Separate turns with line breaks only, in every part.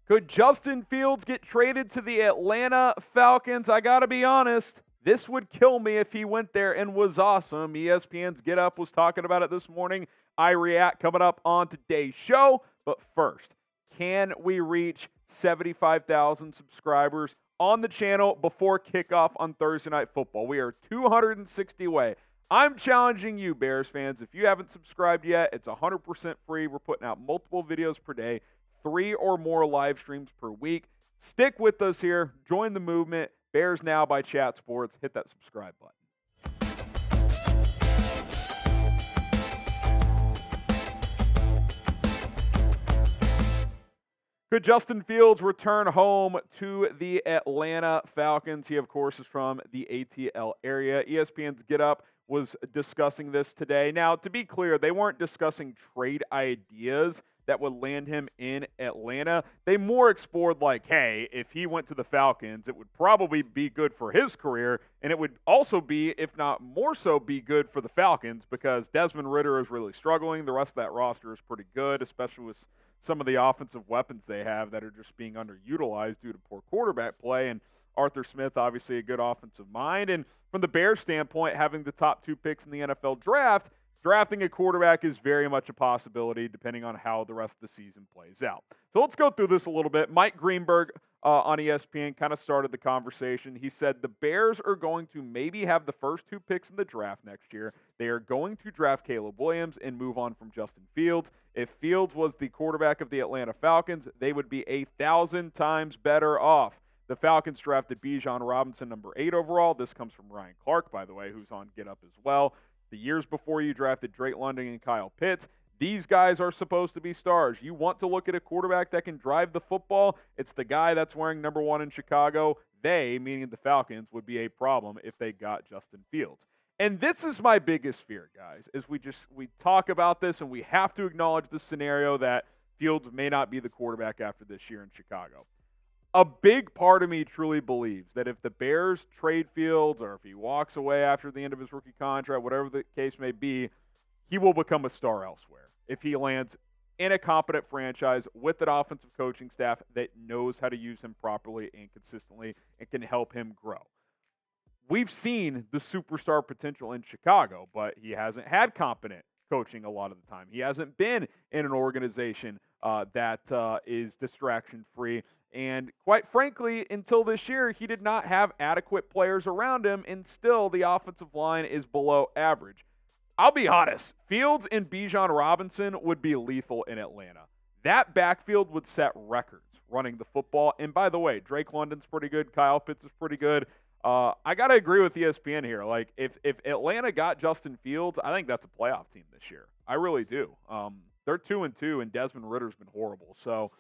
Could Justin Fields get traded to the Atlanta Falcons? I got to be honest, this would kill me if he went there and was awesome. ESPN's Get Up was talking about it this morning. I react coming up on today's show. But first, can we reach 75,000 subscribers on the channel before kickoff on Thursday Night Football? We are 260 away. I'm challenging you, Bears fans. If you haven't subscribed yet, it's 100% free. We're putting out multiple videos per day, 3 or more live streams per week. Stick with us here. Join the movement. Bears Now by Chat Sports. Hit that subscribe button. Could Justin Fields return home to the Atlanta Falcons? He, of course, is from the ATL area. ESPN's Get Up was discussing this today. Now, to be clear, they weren't discussing trade ideas that would land him in Atlanta. They more explored like, hey, if he went to the Falcons, it would probably be good for his career, and it would also be, if not more so, be good for the Falcons because Desmond Ridder is really struggling. The rest of that roster is pretty good, especially with some of the offensive weapons they have that are just being underutilized due to poor quarterback play. And Arthur Smith, obviously a good offensive mind. And from the Bears' standpoint, having the top 2 picks in the NFL draft, drafting a quarterback is very much a possibility depending on how the rest of the season plays out. So let's go through this a little bit. Mike Greenberg on ESPN kind of started the conversation. He said the Bears are going to maybe have the first 2 picks in the draft next year. They are going to draft Caleb Williams and move on from Justin Fields. If Fields was the quarterback of the Atlanta Falcons, they would be 1,000 times better off. The Falcons drafted Bijan Robinson, number 8 overall. This comes from Ryan Clark, by the way, who's on Get Up as well. The years before you drafted Drake London and Kyle Pitts. These guys are supposed to be stars. You want to look at a quarterback that can drive the football, it's the guy that's wearing number 1 in Chicago. They, meaning the Falcons, would be a problem if they got Justin Fields. And this is my biggest fear, guys, is we talk about this and we have to acknowledge the scenario that Fields may not be the quarterback after this year in Chicago. A big part of me truly believes that if the Bears trade Fields or if he walks away after the end of his rookie contract, whatever the case may be, he will become a star elsewhere if he lands in a competent franchise with an offensive coaching staff that knows how to use him properly and consistently and can help him grow. We've seen the superstar potential in Chicago, but he hasn't had competent coaching a lot of the time. He hasn't been in an organization that is distraction-free. And quite frankly, until this year, he did not have adequate players around him, and still the offensive line is below average. I'll be honest, Fields and Bijan Robinson would be lethal in Atlanta. That backfield would set records running the football. And by the way, Drake London's pretty good. Kyle Pitts is pretty good. I got to agree with ESPN here. Like, if Atlanta got Justin Fields, I think that's a playoff team this year. I really do. They're 2-2, and Desmond Ridder's been horrible. So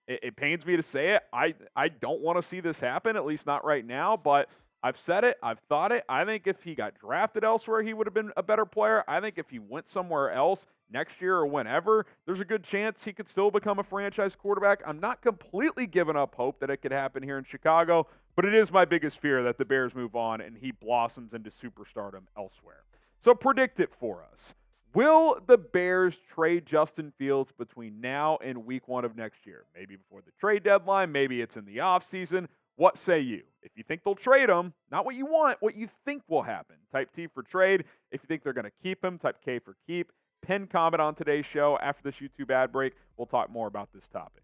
it pains me to say it. I don't want to see this happen, at least not right now. But I've said it. I've thought it. I think if he got drafted elsewhere, he would have been a better player. I think if he went somewhere else next year or whenever, there's a good chance he could still become a franchise quarterback. I'm not completely giving up hope that it could happen here in Chicago, but it is my biggest fear that the Bears move on and he blossoms into superstardom elsewhere. So predict it for us. Will the Bears trade Justin Fields between now and week 1 of next year? Maybe before the trade deadline. Maybe it's in the offseason. What say you? If you think they'll trade him, not what you want, what you think will happen. Type T for trade. If you think they're going to keep him, type K for keep. Pin comment on today's show. After this YouTube ad break, we'll talk more about this topic.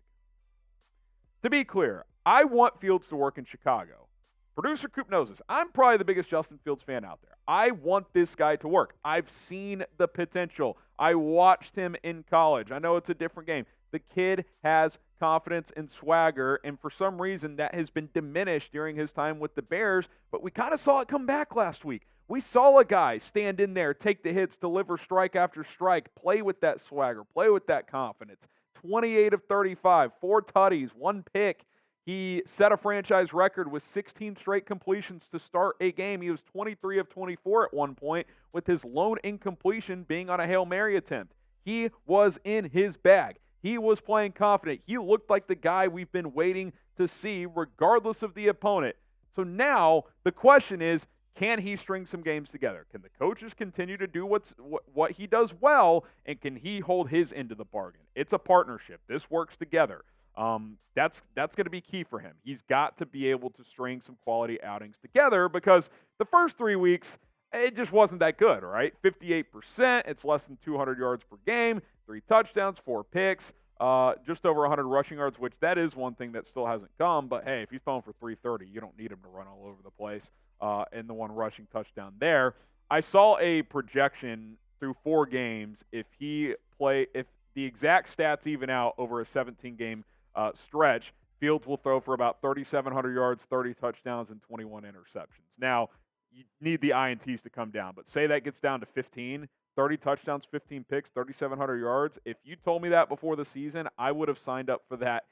To be clear, I want Fields to work in Chicago. Producer Coop knows this. I'm probably the biggest Justin Fields fan out there. I want this guy to work. I've seen the potential. I watched him in college. I know it's a different game. The kid has confidence and swagger, and for some reason that has been diminished during his time with the Bears, but we kind of saw it come back last week. We saw a guy stand in there, take the hits, deliver strike after strike, play with that swagger, play with that confidence. 28 of 35, 4 tutties, 1 pick. He set a franchise record with 16 straight completions to start a game. He was 23 of 24 at one point, with his lone incompletion being on a Hail Mary attempt. He was in his bag. He was playing confident. He looked like the guy we've been waiting to see regardless of the opponent. So now the question is, can he string some games together? Can the coaches continue to do what he does well, and can he hold his end of the bargain? It's a partnership. This works together. That's going to be key for him. He's got to be able to string some quality outings together because the first 3 weeks, it just wasn't that good, right? 58%. It's less than 200 yards per game, 3 touchdowns, 4 picks, just over 100 rushing yards, which that is one thing that still hasn't come. But hey, if he's throwing for 330, you don't need him to run all over the place. And the 1 rushing touchdown there. I saw a projection through 4 games if the exact stats even out over a 17-game stretch, Fields will throw for about 3,700 yards, 30 touchdowns, and 21 interceptions. Now, you need the INTs to come down, but say that gets down to 15, 30 touchdowns, 15 picks, 3,700 yards. If you told me that before the season, I would have signed up for that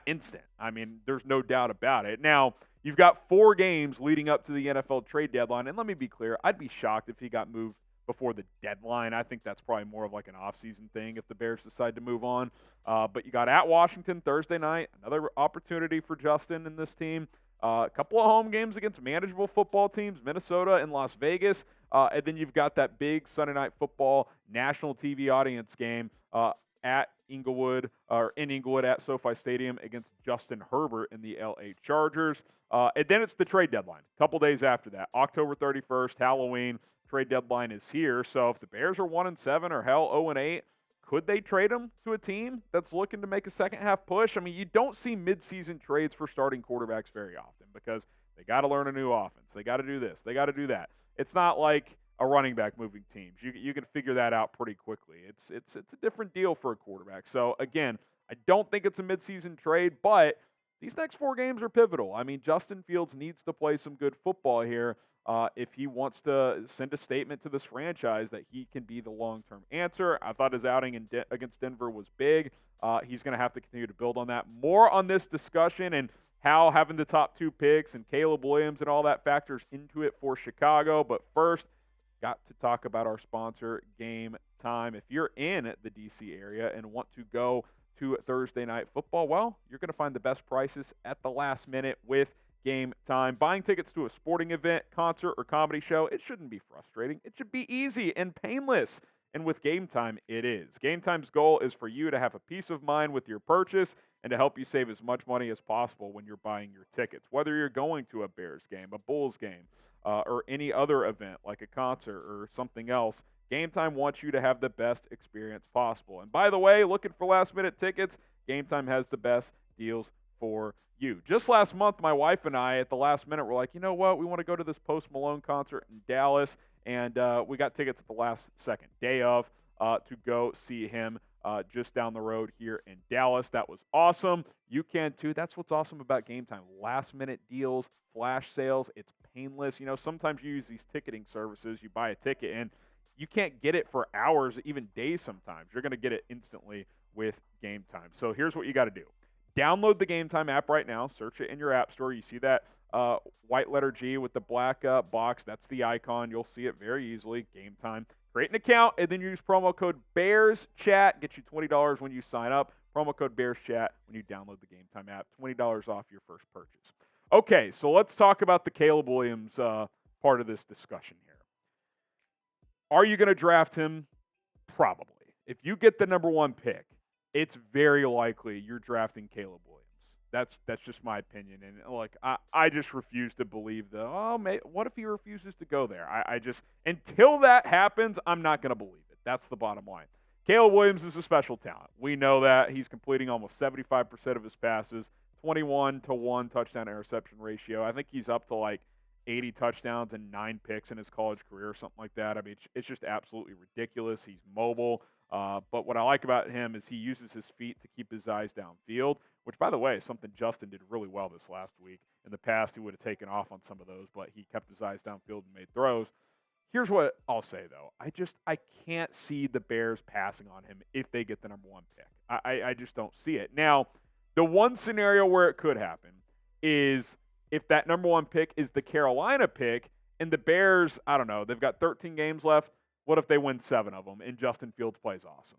instant. I mean, there's no doubt about it. Now, you've got 4 games leading up to the NFL trade deadline, and let me be clear, I'd be shocked if he got moved before the deadline. I think that's probably more of like an offseason thing if the Bears decide to move on. But you got at Washington Thursday night, another opportunity for Justin and this team. A couple of home games against manageable football teams, Minnesota and Las Vegas. And then you've got that big Sunday Night Football national TV audience game at Inglewood at SoFi Stadium against Justin Herbert and the LA Chargers. And then it's the trade deadline. A couple days after that, October 31st, Halloween. Trade deadline is here. So if the Bears are 1-7 or hell 0-8, could they trade him to a team that's looking to make a second half push? I mean, you don't see midseason trades for starting quarterbacks very often because they got to learn a new offense. They got to do this. They got to do that. It's not like a running back moving teams. You can figure that out pretty quickly. It's a different deal for a quarterback. So again, I don't think it's a midseason trade, but these next 4 games are pivotal. I mean, Justin Fields needs to play some good football here if he wants to send a statement to this franchise that he can be the long-term answer. I thought his outing against Denver was big. He's going to have to continue to build on that. More on this discussion and how having the top 2 picks and Caleb Williams and all that factors into it for Chicago. But first, got to talk about our sponsor, Game Time. If you're in the D.C. area and want to go to Thursday Night Football, well, you're going to find the best prices at the last minute with Game Time. Buying tickets to a sporting event, concert, or comedy show, it shouldn't be frustrating. It should be easy and painless. And with Game Time, it is. Game Time's goal is for you to have a peace of mind with your purchase and to help you save as much money as possible when you're buying your tickets. Whether you're going to a Bears game, a Bulls game, or any other event like a concert or something else, Game Time wants you to have the best experience possible. And by the way, looking for last-minute tickets, Game Time has the best deals for you. Just last month, my wife and I, at the last minute, were like, you know what? We want to go to this Post Malone concert in Dallas, and we got tickets at the last second, day of, to go see him just down the road here in Dallas. That was awesome. You can too. That's what's awesome about Game Time. Last-minute deals, flash sales. It's painless. You know, sometimes you use these ticketing services. You buy a ticket, and you can't get it for hours, even days sometimes. You're going to get it instantly with Game Time. So here's what you got to do. Download the Game Time app right now. Search it in your app store. You see that white letter G with the black box. That's the icon. You'll see it very easily. Game Time. Create an account, and then use promo code BEARSCHAT. Get you $20 when you sign up. Promo code BEARSCHAT when you download the Game Time app. $20 off your first purchase. Okay, so let's talk about the Caleb Williams part of this discussion here. Are you going to draft him? Probably. If you get the number 1 pick, it's very likely you're drafting Caleb Williams. That's just my opinion. And like I just refuse to believe what if he refuses to go there? I just, until that happens, I'm not going to believe it. That's the bottom line. Caleb Williams is a special talent. We know that. He's completing almost 75% of his passes, 21-to-1 touchdown interception ratio. I think he's up to like 80 touchdowns and 9 picks in his college career, something like that. I mean, it's just absolutely ridiculous. He's mobile. But what I like about him is he uses his feet to keep his eyes downfield, which, by the way, is something Justin did really well this last week. In the past, he would have taken off on some of those, but he kept his eyes downfield and made throws. Here's what I'll say, though. I can't see the Bears passing on him if they get the number 1 pick. I just don't see it. Now, the one scenario where it could happen is if that number 1 pick is the Carolina pick and the Bears, I don't know, they've got 13 games left. What if they win 7 of them and Justin Fields plays awesome?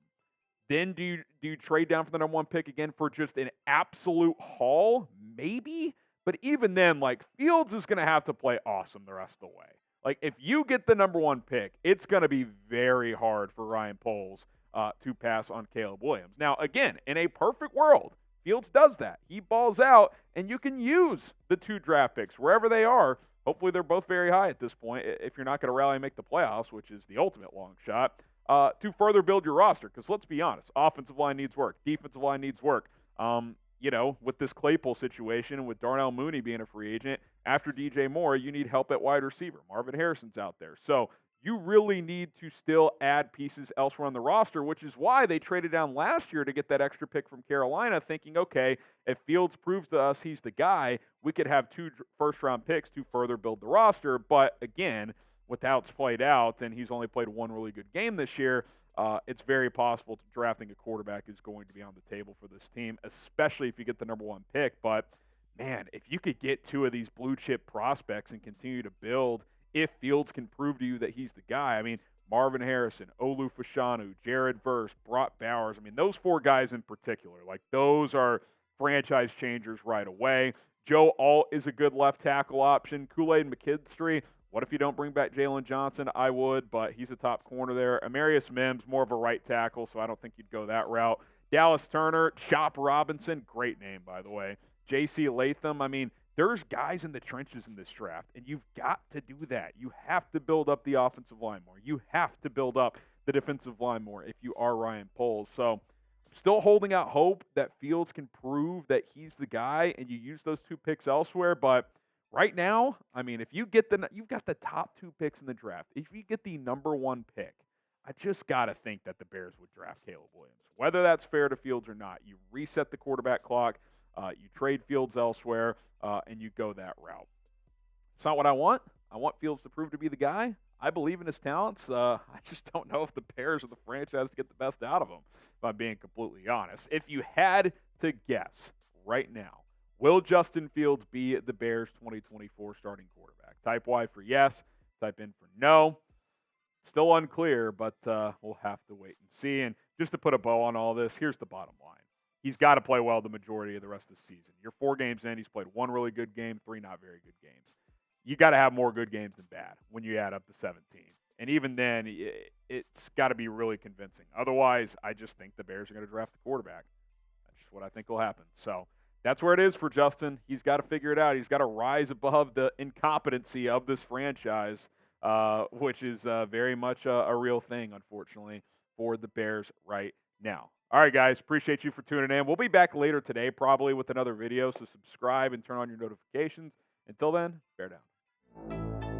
Then do you trade down for the number 1 pick again for just an absolute haul? Maybe. But even then, like, Fields is going to have to play awesome the rest of the way. Like, if you get the number 1 pick, it's going to be very hard for Ryan Poles to pass on Caleb Williams. Now, again, in a perfect world, Fields does that. He balls out, and you can use the 2 draft picks wherever they are. Hopefully they're both very high at this point if you're not going to rally and make the playoffs, which is the ultimate long shot, to further build your roster. Because let's be honest, offensive line needs work. Defensive line needs work. With this Claypool situation and with Darnell Mooney being a free agent, after DJ Moore, you need help at wide receiver. Marvin Harrison's out there. So you really need to still add pieces elsewhere on the roster, which is why they traded down last year to get that extra pick from Carolina, thinking, okay, if Fields proves to us he's the guy, we could have 2 first-round picks to further build the roster. But again, with how it's played out, and he's only played 1 really good game this year, it's very possible drafting a quarterback is going to be on the table for this team, especially if you get the number 1 pick. But, man, if you could get 2 of these blue-chip prospects and continue to build, if Fields can prove to you that he's the guy. I mean, Marvin Harrison, Olu Fashanu, Jared Verse, Brock Bowers. I mean, those 4 guys in particular, like those are franchise changers right away. Joe Alt is a good left tackle option. Kool-Aid McKinstry, what if you don't bring back Jalen Johnson? I would, but he's a top corner there. Amarius Mims, more of a right tackle, so I don't think you'd go that route. Dallas Turner, Chop Robinson, great name, by the way. J.C. Latham, I mean, there's guys in the trenches in this draft, and you've got to do that. You have to build up the offensive line more. You have to build up the defensive line more if you are Ryan Poles. So I'm still holding out hope that Fields can prove that he's the guy and you use those 2 picks elsewhere. But right now, I mean, if you've got the top 2 picks in the draft, if you get the number 1 pick, I just got to think that the Bears would draft Caleb Williams. Whether that's fair to Fields or not, you reset the quarterback clock, you trade Fields elsewhere, and you go that route. It's not what I want. I want Fields to prove to be the guy. I believe in his talents. I just don't know if the Bears or the franchise get the best out of him, if I'm being completely honest. If you had to guess right now, will Justin Fields be the Bears' 2024 starting quarterback? Type Y for yes. Type in for no. Still unclear, but we'll have to wait and see. And just to put a bow on all this, here's the bottom line. He's got to play well the majority of the rest of the season. You're 4 games in. He's played 1 really good game, 3 not very good games. You got to have more good games than bad when you add up to 17. And even then, it's got to be really convincing. Otherwise, I just think the Bears are going to draft the quarterback. That's just what I think will happen. So that's where it is for Justin. He's got to figure it out. He's got to rise above the incompetency of this franchise, which is very much a real thing, unfortunately, for the Bears right now. All right, guys, appreciate you for tuning in. We'll be back later today probably with another video, so subscribe and turn on your notifications. Until then, bear down.